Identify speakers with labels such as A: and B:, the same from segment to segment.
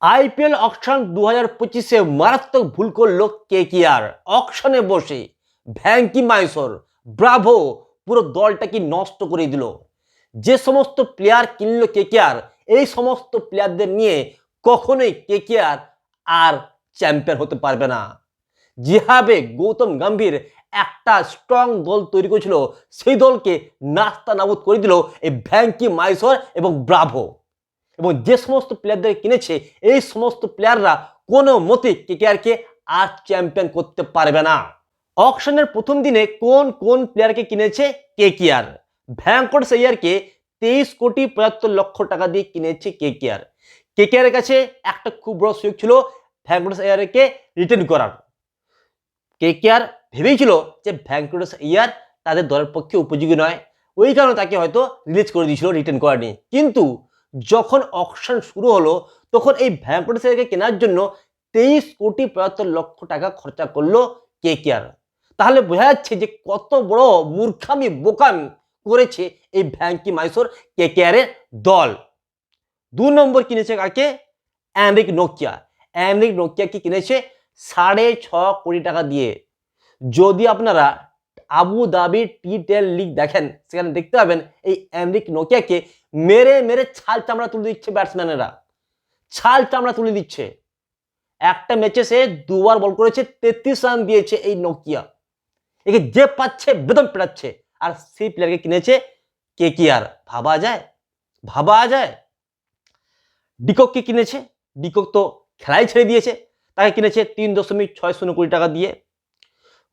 A: IPL auction 2025-এ মারাত্মক ভুল করলো কেকেআর। অকশনে বসে ভ্যাঙ্কি মাইসোর, ব্রাভো পুরো দলটাকে নষ্ট করে দিল। যে সমস্ত প্লেয়ার কিনলো কেকেআর, এই সমস্ত প্লেয়ারদের নিয়ে কখনোই কেকেআর আর চ্যাম্পিয়ন হতে পারবে না। যেভাবে গৌতম গম্ভীর একটা স্ট্রং দল তৈরি করেছিল, সেই দলকে নাস্তা নাবুদ করে দিল এই ভ্যাঙ্কি মাইসোর এবং ব্রাভো। এবং যে সমস্ত প্লেয়ারদের কিনেছে, এই সমস্ত প্লেয়াররা কোনো মতে কেকেআরকে আর চ্যাম্পিয়ন করতে পারবে না। অকশনের প্রথম দিনে কোন কোন প্লেয়ারকে কিনেছে কেকেআর? ভয়ঙ্কর সেইয়ারকে 23,75,00,000 টাকা দিয়ে কিনেছে কেকেআর। কেকেআর এর কাছে একটা খুব বড় সুযোগ ছিল ভয়ঙ্কর সেইয়ারকে রিটার্ন করার। কেকেআর ভেবেছিল যে ভয়ঙ্কর সেইয়ার তাদের দলের পক্ষে উপযোগী নয়, ওই কারণে তাকে হয়তো রিলিজ করে দিয়েছিল রিটার্ন করা নিয়ে। কিন্তু যখন অকশন শুরু হলো, তখন এই ভয়ঙ্কর সেইয়ারকে কেনার জন্য 23,75,00,000 টাকা খরচা করলো কেকেআর। তাহলে বোঝা যাচ্ছে যে কত বড় মূর্খামি বোকামি করেছে এই ভ্যাঙ্কি মাইসোর কেকেআর এর দল। 2 নম্বর কিনেছে কাকে? Enrique Nokia. এনরিক নোকিয়াকে কিনেছে 6.5 কোটি টাকা দিয়ে। যদি আপনারা আবু ধাবি টি10 লিগ দেখেন, সেখানে দেখতে পাবেন এই এনরিক নোকিয়াকে মেরে মেরে ছাল চামড়া তুলে দিচ্ছে ব্যাটসম্যানেরা, ছাল চামড়া তুলে দিচ্ছে। একটা ম্যাচে সে 2 বার বল করেছে, 33 রান দিয়েছে এই নোকিয়া। একে যে পাচ্ছে বেদম পেটাচ্ছে, আর সেই প্লেয়ারকে কিনেছে কেকেআর। ভাবা যায়? ভাবা যায়? ডিকককে কিনেছে, ডিকক তো খেলাই ছেড়ে দিয়েছে, তাকে কিনেছে 3.60 কোটি টাকা দিয়ে।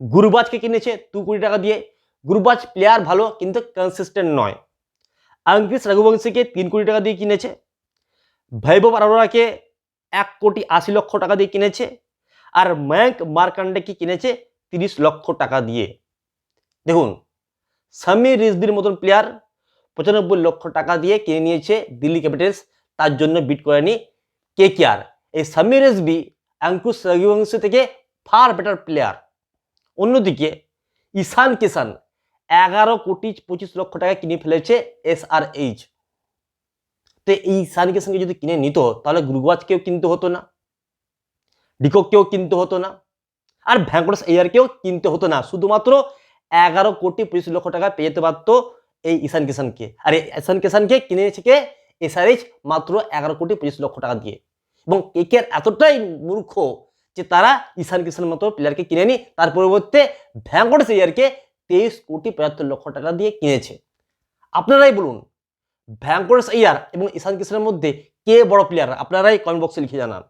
A: গুরবাজকে কিনেছে 2 কোটি টাকা দিয়ে। গুরবাজ প্লেয়ার ভালো, কিন্তু কনসিস্টেন্ট নয়। আঙ্কিশ রঘুবংশীকে 3 কোটি টাকা দিয়ে কিনেছে। বৈভব অরোরাকে 1,80,00,000 টাকা দিয়ে কিনেছে। আর ময়ঙ্ক মার্কান্ডেকে কিনেছে 30 লক্ষ টাকা দিয়ে। দেখুন, সামি রিজভির মতন প্লেয়ার 95 লক্ষ টাকা দিয়ে কিনে নিয়েছে দিল্লি ক্যাপিটালস, তার জন্য বিট করেনি কেকেআর। এই সামি রিজভি আঙ্কুশ রঘুবংশী থেকে ফার বেটার প্লেয়ার। অন্যদিকে ঈশান কিষান 11,25,00,000 টাকা কিনে ফেলেছে এসআরএইচ। তো এই ঈশান কিষানকে যদি কিনে নিত, তাহলে গুরবাজকেও কিনতে হতো না, ডিকককেও কিনতে হতো না, আর ভ্যাঙ্কটেশ আইয়ারকেও কিনতে হতো না। শুধুমাত্র 11,25,00,000 টাকা পেয়ে যেতে পারতো এই ঈশান কিষানকে। আর এই ঈশান কিষানকে কিনেছে কে? এসআরএইচ, মাত্র 11,25,00,000 টাকা দিয়ে। এবং কেকেআর এতটাই মূর্খ যে তারা ঈশান কিষানের মতো প্লেয়ারকে কিনেনি, তার পরিবর্তে ভ্যাঙ্কটেশ আইয়ারকে 23,75,00,000 টাকা দিয়ে কিনেছে। আপনারাই বলুন, ভ্যাঙ্কটেশ আইয়ার এবং ঈশান কিষানের মধ্যে কে বড় প্লেয়ার? আপনারাই কমেন্ট বক্সে লিখে জানান।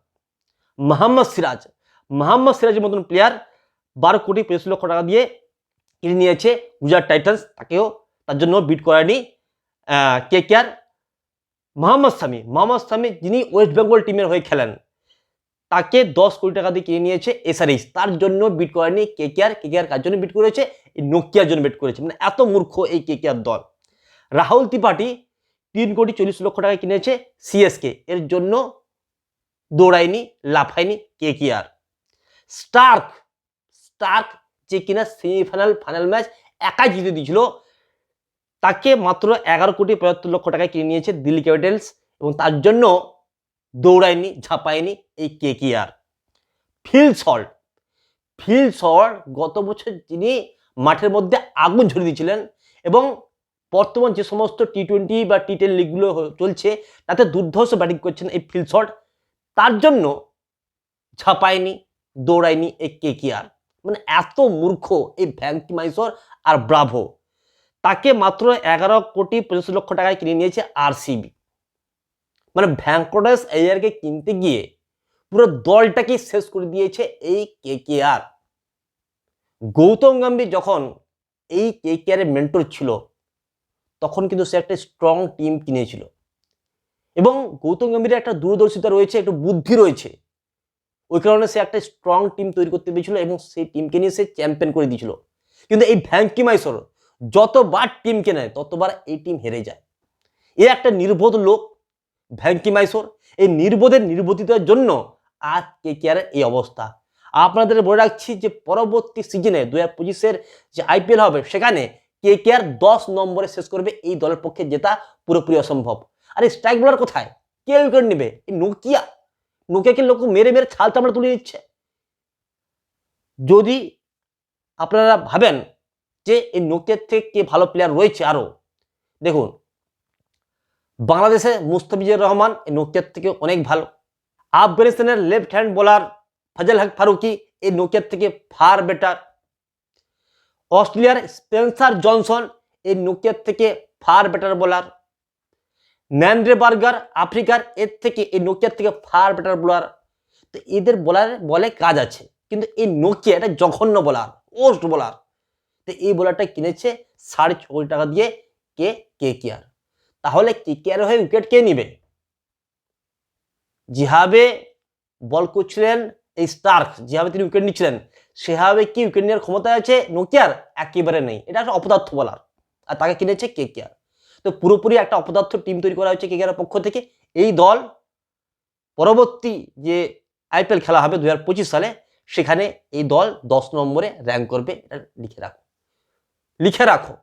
A: মোহাম্মদ সিরাজের মতন প্লেয়ার 12,25,00,000 টাকা দিয়ে কিনে নিয়েছে গুজরাট টাইটান্স, তাকেও তার জন্য বিট করেনি কেকেআর। মোহাম্মদ শামি যিনি ওয়েস্ট বেঙ্গল টিমের হয়ে খেলেন, তাকে 10 কোটি টাকা দিয়ে কিনে নিয়েছে এসআরএইচ, তার জন্য বিট করেনি কেকেআর। কেকেআর কার জন্য বিট করেছে? এই নোকিয়ার জন্য বিট করেছে। মানে এত মূর্খ এই কেকেআর দল। রাহুল ত্রিপাঠী 3,40,00,000 টাকা কিনেছে সিএসকে, এর জন্য দৌড়ায়নি, লাফায়নি কেকেআর। স্টার্ক যে কিনা সেমিফাইনাল ফাইনাল ম্যাচ একাই জিতে দিয়েছিল, তাকে মাত্র 11,75,00,000 টাকায় কিনে নিয়েছে দিল্লি ক্যাপিটালস, এবং তার জন্য দৌড়ায়নি, ঝাঁপায়নি এই কেকেআর। ফিল সল্ট গত বছর যিনি মাঠের মধ্যে আগুন ঝরিয়ে দিয়েছিলেন, এবং বর্তমান যে সমস্ত টি20 বা টি10 লিগগুলো চলছে, তাতে দুর্ধর্ষ ব্যাটিং করছেন এই ফিল সল্ট, তার জন্য ঝাঁপায়নি, দৌড়ায়নি এই কেকেআর। মানে এত মূর্খ এই ভ্যাঙ্কি মাইসোর আর ব্রাভো। তাকে মাত্র 11,25,00,000 টাকায় কিনে নিয়েছে আরসিবি। মানে ভ্যাঙ্কটেশ আইয়ারকে কিনতে গিয়ে পুরো দলটাকে শেষ করে দিয়েছে এই কেকেআর। গৌতম গম্ভীর যখন এই কেকেআর এর মেন্টর ছিল, তখন কিন্তু সে একটা স্ট্রং টিম কিনেছিল, এবং গৌতম গম্ভীরের একটা দূরদর্শিতা রয়েছে, একটু বুদ্ধি রয়েছে। ওই কারণে সে একটা স্ট্রং টিম তৈরি করতে পেরেছিল, এবং সেই টিমকে নিয়ে সে চ্যাম্পিয়ন করে দিয়েছিল। কিন্তু এই ভ্যাঙ্কি মাইসোর যতবার টিম কেনে, ততবার এই টিম হেরে যায়। এ একটা নির্বোধ লোক ভ্যাঙ্কি মাইসোর। এই নির্বোধিতার জন্য আজ কেকেআর এই অবস্থা। আপনাদের বলে রাখছি যে পরবর্তী সিজনে 2025-এর যে আইপিএল হবে, সেখানে কেকেআর 10 নম্বরে শেষ করবে। এই দলের পক্ষে জেতা পুরোপুরি অসম্ভব। আর এই স্ট্রাইক বোলার কোথায়? কে উইকেট নেবে? এই নোকিয়া নোকিয়াকে লোক মেরে মেরে ছাল চামড়া তুলে দিচ্ছে। যদি আপনারা ভাবেন যে এই নোকিয়ার থেকে কে ভালো প্লেয়ার রয়েছে আরো, দেখুন বাংলাদেশে মুস্তাফিজুর রহমান এই নোকিয়ার থেকে অনেক ভালো। আফগানিস্তানের লেফট হ্যান্ড বোলার ফজল হক ফারুকি এই নোকিয়ার থেকে ফার বেটার। অস্ট্রেলিয়ার স্পেন্সার জনসন এই নোকিয়ার থেকে ফার বেটার বোলার। ন্যান্ড্রে বার্গার আফ্রিকার এর থেকে এই নোকিয়ার থেকে ফার বেটার বোলার। তো এদের বলে কাজ আছে, কিন্তু এই নোকিয়া এটা জঘন্য বোলার, ওস্ট বোলার। তো এই বোলারটা কিনেছে 4.5 কোটি টাকা দিয়ে কেকেআর। তাহলে কেকেআর হয়ে উইকেট কে নিবে? যেভাবে বল করছিলেন এই স্টার্ক, যেভাবে তিনি উইকেট নিচ্ছিলেন, সেভাবে কি উইকেট নেওয়ার ক্ষমতা আছে নোকিয়ার? একেবারে নেই। এটা একটা অপদার্থ বোলার, আর তাকে কিনেছে কেকেআর। তো পুরোপুরি একটা অপদার্থ টিম তৈরি করা হয়েছে কেকেআর পক্ষ থেকে। এই দল পরবর্তী যে আইপিএল খেলা হবে 2025 সালে, সেখানে এই দল 10 নম্বরে র্যাঙ্ক করবে। এটা লিখে রাখো।